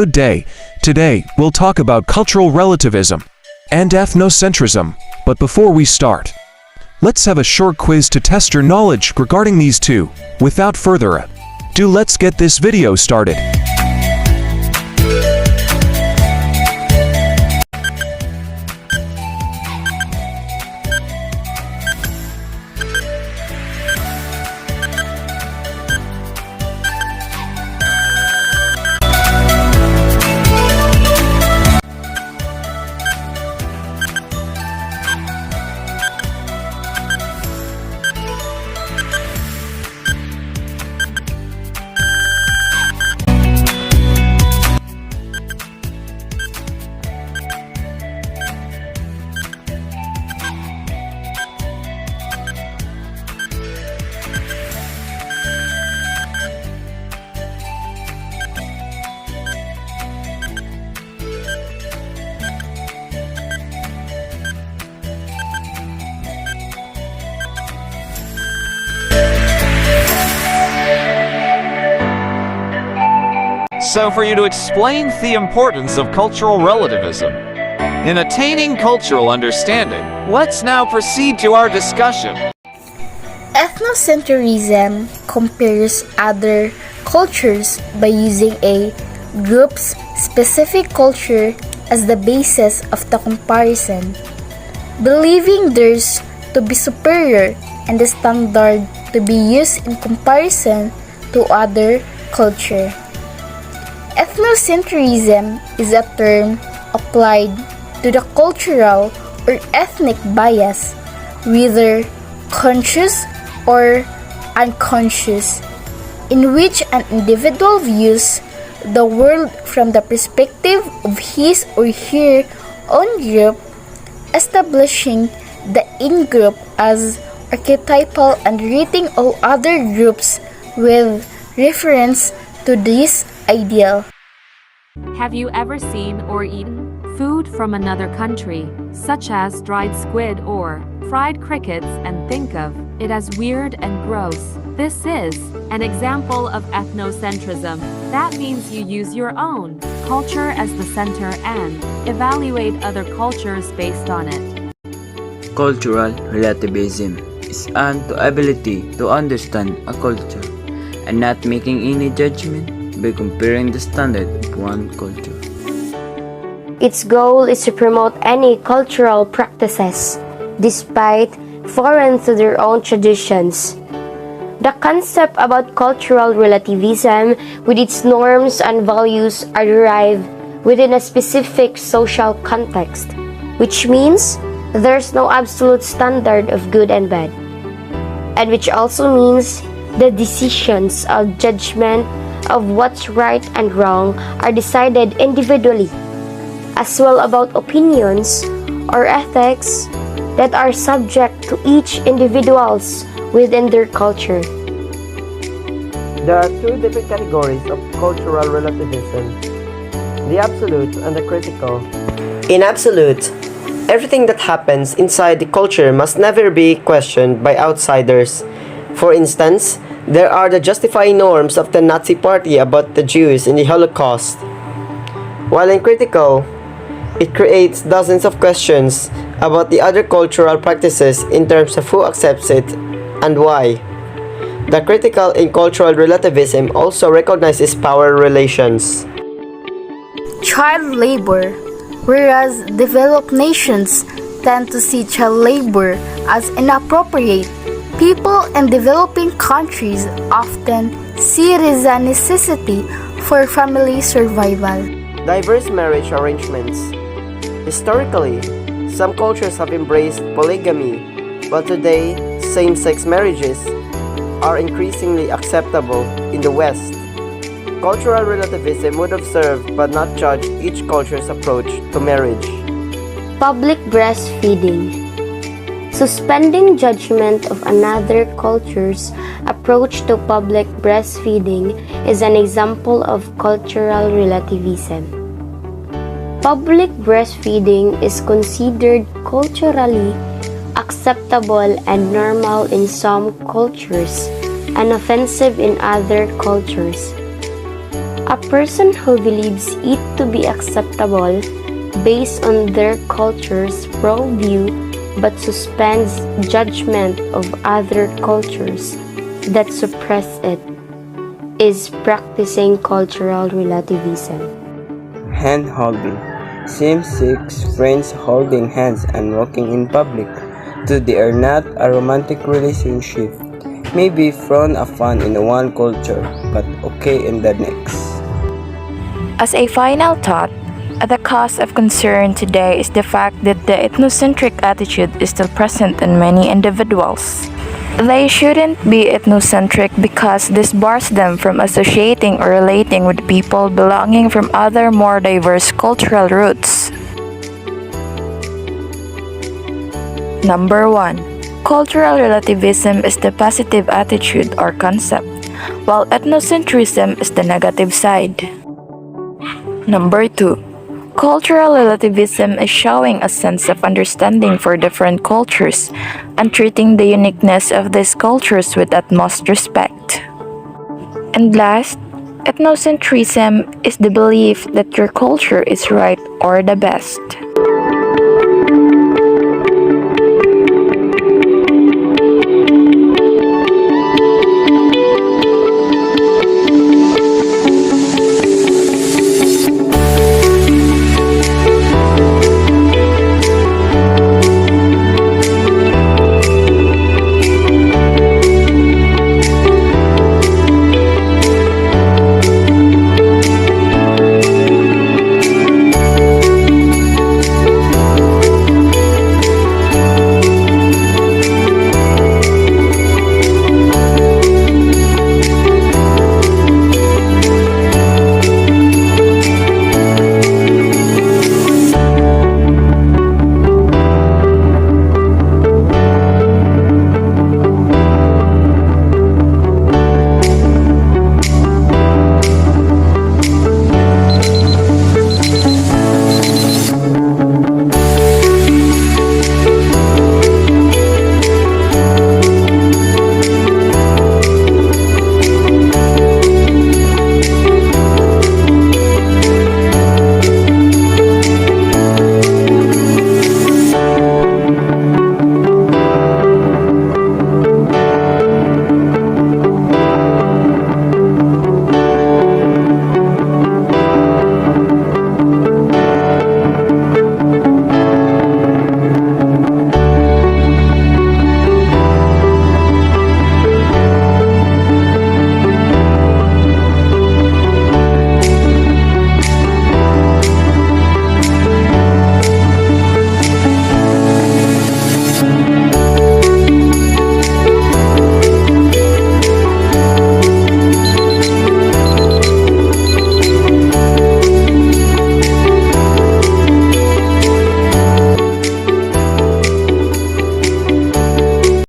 Good day. Today, we'll talk about cultural relativism and ethnocentrism. But before we start, let's have a short quiz to test your knowledge regarding these two. Without further ado, let's get this video started. So for you to explain the importance of cultural relativism in attaining cultural understanding, let's now proceed to our discussion. Ethnocentrism compares other cultures by using a group's specific culture as the basis of the comparison, believing theirs to be superior and the standard to be used in comparison to other culture. Ethnocentrism is a term applied to the cultural or ethnic bias, whether conscious or unconscious, in which an individual views the world from the perspective of his or her own group, establishing the in-group as archetypal and rating all other groups with reference to this ideal. Have you ever seen or eaten food from another country, such as dried squid or fried crickets, and think of it as weird and gross? This is an example of ethnocentrism. That means you use your own culture as the center and evaluate other cultures based on it. Cultural relativism is an ability to understand a culture and not making any judgment by comparing the standard of one culture. Its goal is to promote any cultural practices, despite foreign to their own traditions. The concept about cultural relativism with its norms and values are derived within a specific social context, which means there's no absolute standard of good and bad, and which also means the decisions of judgment of what's right and wrong are decided individually, as well about opinions or ethics that are subject to each individuals within their culture. There are two different categories of cultural relativism: the absolute and the critical. In absolute, everything that happens inside the culture must never be questioned by outsiders. For instance, there are the justifying norms of the Nazi Party about the Jews in the Holocaust. While in critical, it creates dozens of questions about the other cultural practices in terms of who accepts it and why. The critical in cultural relativism also recognizes power relations. Child labor. Whereas developed nations tend to see child labor as inappropriate, people in developing countries often see it as a necessity for family survival. Diverse marriage arrangements. Historically, some cultures have embraced polygamy, but today, same-sex marriages are increasingly acceptable in the West. Cultural relativism would observe but not judge each culture's approach to marriage. Public breastfeeding. Suspending judgment of another culture's approach to public breastfeeding is an example of cultural relativism. Public breastfeeding is considered culturally acceptable and normal in some cultures and offensive in other cultures. A person who believes it to be acceptable based on their culture's worldview but suspends judgment of other cultures that suppress it is practicing cultural relativism. Hand holding. Same-sex friends holding hands and walking in public, though they are not a romantic relationship, may be frowned upon in one culture, but okay in the next. As a final thought, the cause of concern today is the fact that the ethnocentric attitude is still present in many individuals. They shouldn't be ethnocentric because this bars them from associating or relating with people belonging from other more diverse cultural roots. Number 1. Cultural relativism is the positive attitude or concept, while ethnocentrism is the negative side. Number 2. Cultural relativism is showing a sense of understanding for different cultures and treating the uniqueness of these cultures with utmost respect. And last, ethnocentrism is the belief that your culture is right or the best.